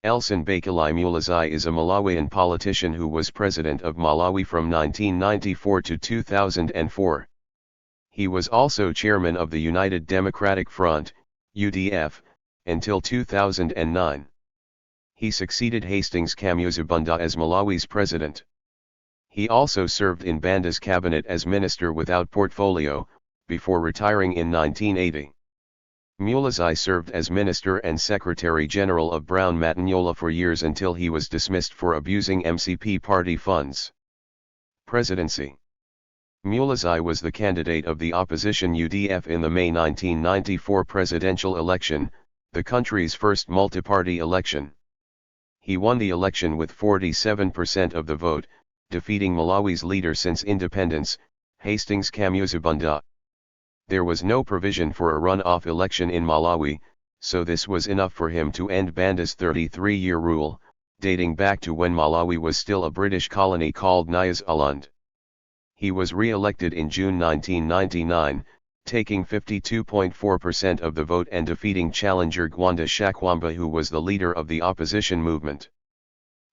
Elson Bakili Muluzi is a Malawian politician who was President of Malawi from 1994 to 2004. He was also chairman of the United Democratic Front, UDF, until 2009. He succeeded Hastings Kamuzibanda as Malawi's president. He also served in Banda's cabinet as minister without portfolio, before retiring in 1980. Muluzi served as Minister and Secretary-General of Brown Matanyola for years until he was dismissed for abusing MCP party funds. Presidency. Muluzi was the candidate of the opposition UDF in the May 1994 presidential election, the country's first multi-party election. He won the election with 47% of the vote, defeating Malawi's leader since independence, Hastings Kamuzibanda. There was no provision for a runoff election in Malawi, so this was enough for him to end Banda's 33-year rule, dating back to when Malawi was still a British colony called Nyasaland. He was re-elected in June 1999, taking 52.4% of the vote and defeating challenger Gwanda Shakwamba, who was the leader of the opposition movement.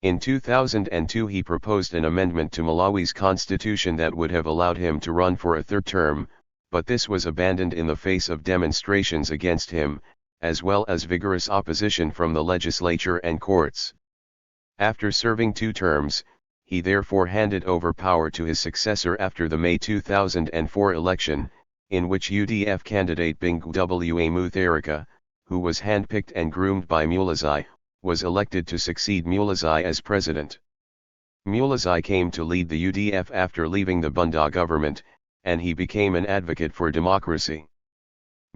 In 2002 he proposed an amendment to Malawi's constitution that would have allowed him to run for a third term, but this was abandoned in the face of demonstrations against him, as well as vigorous opposition from the legislature and courts. After serving 2 terms, he therefore handed over power to his successor after the May 2004 election, in which UDF candidate Bingu W. Mutharika, who was handpicked and groomed by Muluzi, was elected to succeed Muluzi as president. Muluzi came to lead the UDF after leaving the Banda government, and he became an advocate for democracy.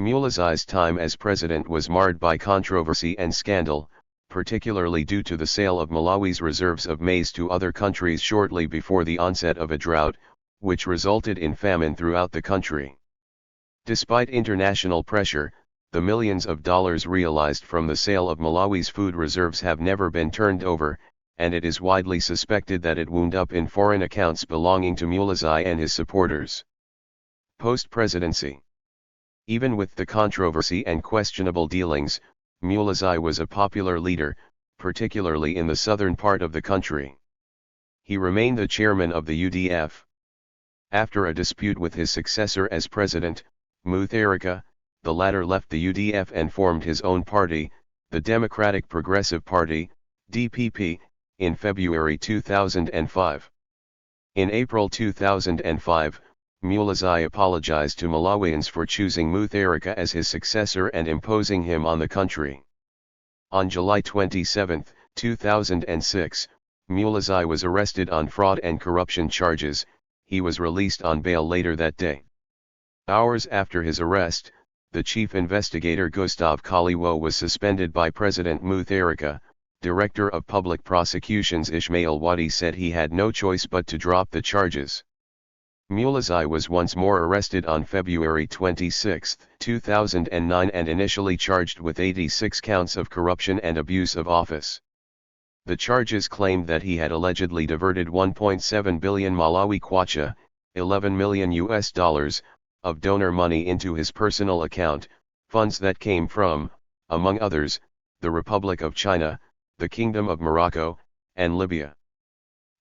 Muluzi's time as president was marred by controversy and scandal, particularly due to the sale of Malawi's reserves of maize to other countries shortly before the onset of a drought, which resulted in famine throughout the country. Despite international pressure, the millions of dollars realized from the sale of Malawi's food reserves have never been turned over, and it is widely suspected that it wound up in foreign accounts belonging to Muluzi and his supporters. Post-presidency. Even with the controversy and questionable dealings, Muluzi was a popular leader, particularly in the southern part of the country. He remained the chairman of the UDF. After a dispute with his successor as president, Mutharika, the latter left the UDF and formed his own party, the Democratic Progressive Party, DPP, in February 2005. In April 2005, Muluzi apologized to Malawians for choosing Mutharika as his successor and imposing him on the country. On July 27, 2006, Muluzi was arrested on fraud and corruption charges. He was released on bail later that day. Hours after his arrest, the chief investigator Gustav Kaliwo was suspended by President Mutharika. Director of Public Prosecutions Ismail Wadi said he had no choice but to drop the charges. Muluzi was once more arrested on February 26, 2009 and initially charged with 86 counts of corruption and abuse of office. The charges claimed that he had allegedly diverted 1.7 billion Malawi kwacha, $11 million, of donor money into his personal account, funds that came from, among others, the Republic of China, the Kingdom of Morocco, and Libya.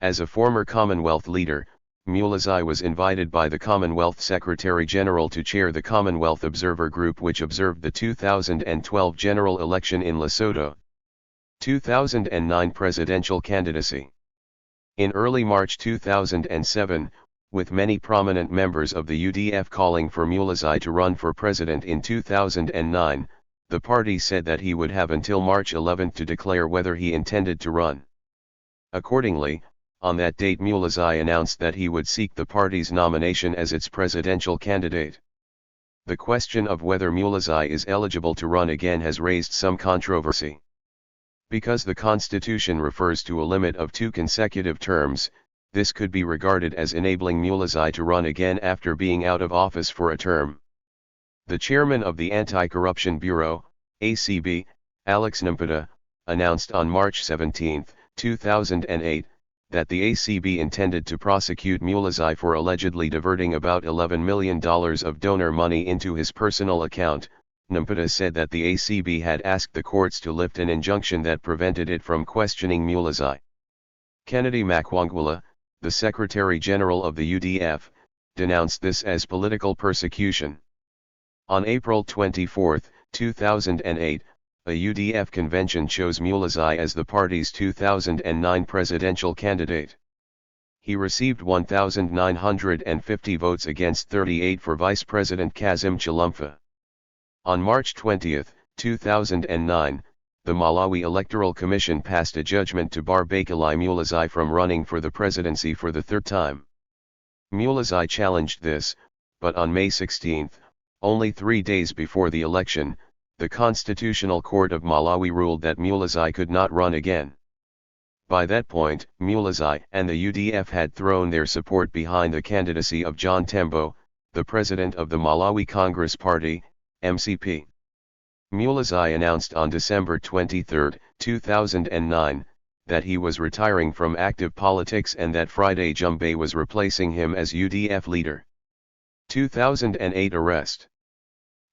As a former Commonwealth leader, Muluzi was invited by the Commonwealth Secretary-General to chair the Commonwealth Observer Group, which observed the 2012 general election in Lesotho. 2009 presidential candidacy. In early March 2007, with many prominent members of the UDF calling for Muluzi to run for president in 2009, the party said that he would have until March 11 to declare whether he intended to run. Accordingly, on that date Muluzi announced that he would seek the party's nomination as its presidential candidate. The question of whether Muluzi is eligible to run again has raised some controversy. Because the constitution refers to a limit of 2 consecutive terms, this could be regarded as enabling Muluzi to run again after being out of office for a term. The chairman of the Anti-Corruption Bureau, ACB, Alex Nampata, announced on March 17, 2008, that the ACB intended to prosecute Muluzi for allegedly diverting about $11 million of donor money into his personal account, Nampata said that the ACB had asked the courts to lift an injunction that prevented it from questioning Mulizi. Kennedy Makwangwala, the Secretary General of the UDF, denounced this as political persecution. On April 24, 2008, a UDF convention chose Mulizi as the party's 2009 presidential candidate. He received 1,950 votes against 38 for Vice President Kazim Chilumfa. On March 20, 2009, the Malawi Electoral Commission passed a judgment to bar Bakili Mulizi from running for the presidency for the third time. Mulizi challenged this, but on May 16, only 3 days before the election, the Constitutional Court of Malawi ruled that Mulizi could not run again. By that point, Mulizi and the UDF had thrown their support behind the candidacy of John Tembo, the president of the Malawi Congress Party, MCP. Mulizi announced on December 23, 2009, that he was retiring from active politics and that Friday Jumbe was replacing him as UDF leader. 2008 arrest.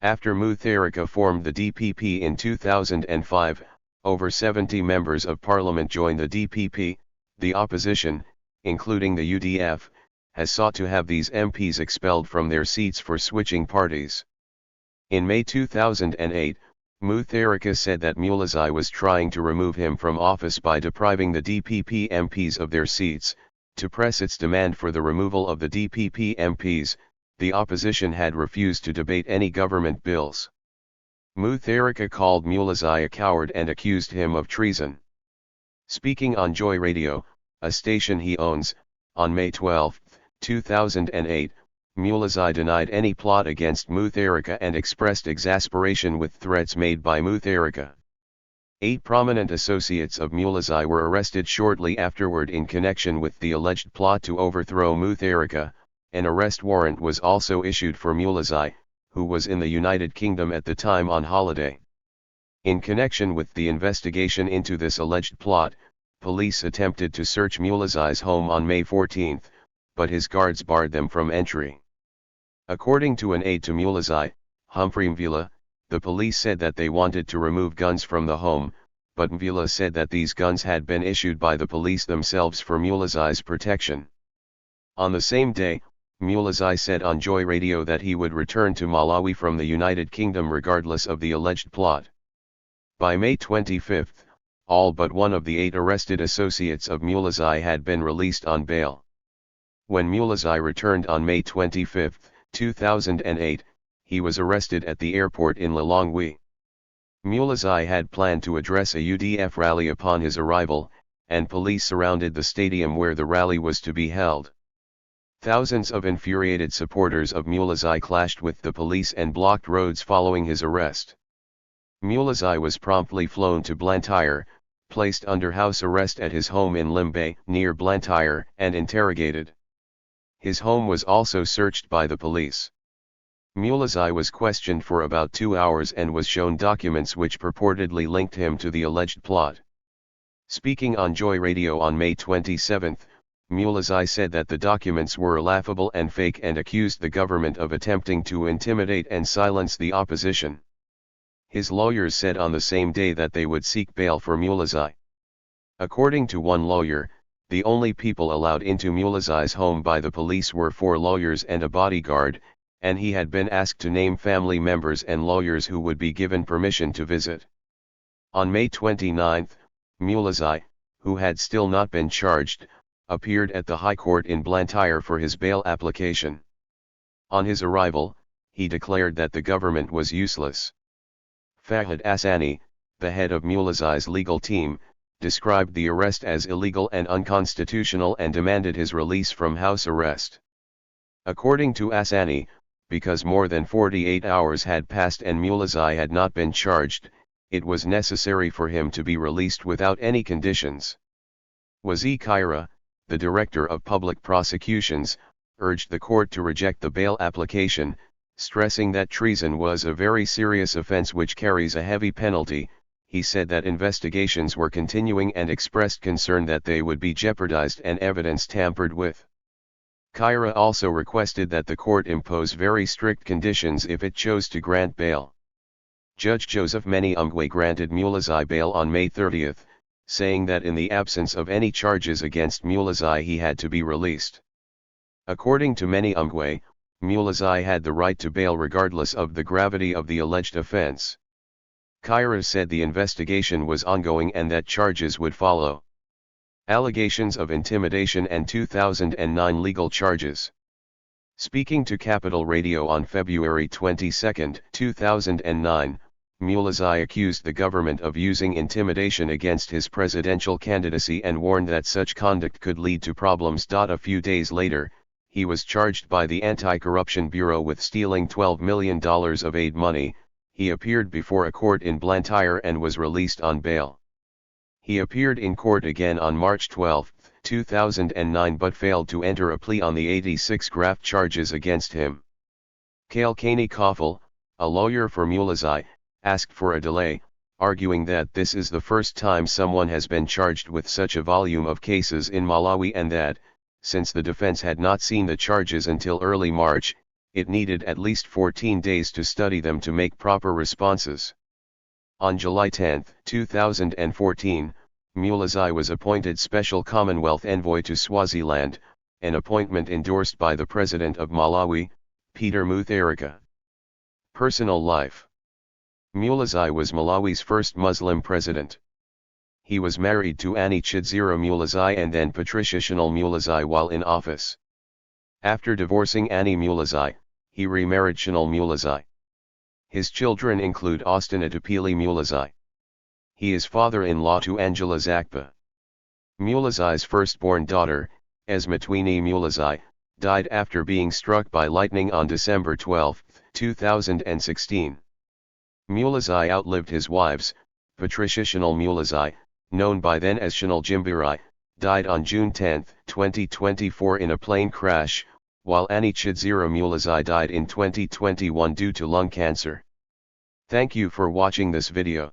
After Mutharika formed the DPP in 2005, over 70 members of parliament joined the DPP. The opposition, including the UDF, has sought to have these MPs expelled from their seats for switching parties. In May 2008, Mutharika said that Mulizi was trying to remove him from office by depriving the DPP MPs of their seats. To press its demand for the removal of the DPP MPs, the opposition had refused to debate any government bills. Mutharika called Mulizi a coward and accused him of treason. Speaking on Joy Radio, a station he owns, on May 12, 2008, Mulizi denied any plot against Mutharika and expressed exasperation with threats made by Mutharika. 8 prominent associates of Mulizi were arrested shortly afterward in connection with the alleged plot to overthrow Mutharika. An arrest warrant was also issued for Mulizi, who was in the United Kingdom at the time on holiday. In connection with the investigation into this alleged plot, police attempted to search Mulizi's home on May 14, but his guards barred them from entry. According to an aide to Mulizi, Humphrey Mvula, the police said that they wanted to remove guns from the home, but Mvula said that these guns had been issued by the police themselves for Mulizi's protection. On the same day, Mulizi said on Joy Radio that he would return to Malawi from the United Kingdom regardless of the alleged plot. By May 25, all but one of the 8 arrested associates of Mulizi had been released on bail. When Mulizi returned on May 25, 2008, he was arrested at the airport in Lilongwe. Mulizi had planned to address a UDF rally upon his arrival, and police surrounded the stadium where the rally was to be held. Thousands of infuriated supporters of Mulizi clashed with the police and blocked roads following his arrest. Mulizi was promptly flown to Blantyre, placed under house arrest at his home in Limbe, near Blantyre, and interrogated. His home was also searched by the police. Mulizi was questioned for about 2 hours and was shown documents which purportedly linked him to the alleged plot. Speaking on Joy Radio on May 27, Mulizi said that the documents were laughable and fake and accused the government of attempting to intimidate and silence the opposition. His lawyers said on the same day that they would seek bail for Mulizi. According to one lawyer, the only people allowed into Mulizi's home by the police were 4 lawyers and a bodyguard, and he had been asked to name family members and lawyers who would be given permission to visit. On May 29, Mulizi, who had still not been charged, appeared at the High Court in Blantyre for his bail application. On his arrival, he declared that the government was useless. Fahad Asani, the head of Mulizi's legal team, described the arrest as illegal and unconstitutional and demanded his release from house arrest. According to Asani, because more than 48 hours had passed and Mulizi had not been charged, it was necessary for him to be released without any conditions. Wazi Kaira, the director of public prosecutions, urged the court to reject the bail application, stressing that treason was a very serious offense which carries a heavy penalty. He said that investigations were continuing and expressed concern that they would be jeopardized and evidence tampered with. Kaira also requested that the court impose very strict conditions if it chose to grant bail. Judge Joseph Meni Umgwe granted Mulizi bail on May 30, saying that in the absence of any charges against Mulizi he had to be released. According to Meni Umgwe, Mulizi had the right to bail regardless of the gravity of the alleged offense. Kaira said the investigation was ongoing and that charges would follow. Allegations of intimidation and 2009 legal charges. Speaking to Capital Radio on February 22, 2009, Mulizi accused the government of using intimidation against his presidential candidacy and warned that such conduct could lead to problems. A few days later, he was charged by the Anti-Corruption Bureau with stealing $12 million of aid money. He appeared before a court in Blantyre and was released on bail. He appeared in court again on March 12, 2009 but failed to enter a plea on the 86 graft charges against him. Kale Kaney Koffel, a lawyer for Mulizi, asked for a delay, arguing that this is the first time someone has been charged with such a volume of cases in Malawi and that, since the defense had not seen the charges until early March, it needed at least 14 days to study them to make proper responses. On July 10, 2014, Mulizi was appointed Special Commonwealth Envoy to Swaziland, an appointment endorsed by the President of Malawi, Peter Mutharika. Personal life. Mulizi was Malawi's first Muslim president. He was married to Annie Chidziro Mulizi and then Patricia Chanel Mulizi while in office. After divorcing Annie Mulizi, he remarried Chanel Mulizi. His children include Austin Atapili Mulizi. He is father-in-law to Angela Zakpa. Mulizi's firstborn daughter, Esmatwini Mulizi, died after being struck by lightning on December 12, 2016. Mulizi outlived his wives. Patricia Chanel Mulizi, known by then as Chanel Jimbirai, died on June 10, 2024 in a plane crash, while Annie Chidziro Mulizi died in 2021 due to lung cancer. Thank you for watching this video.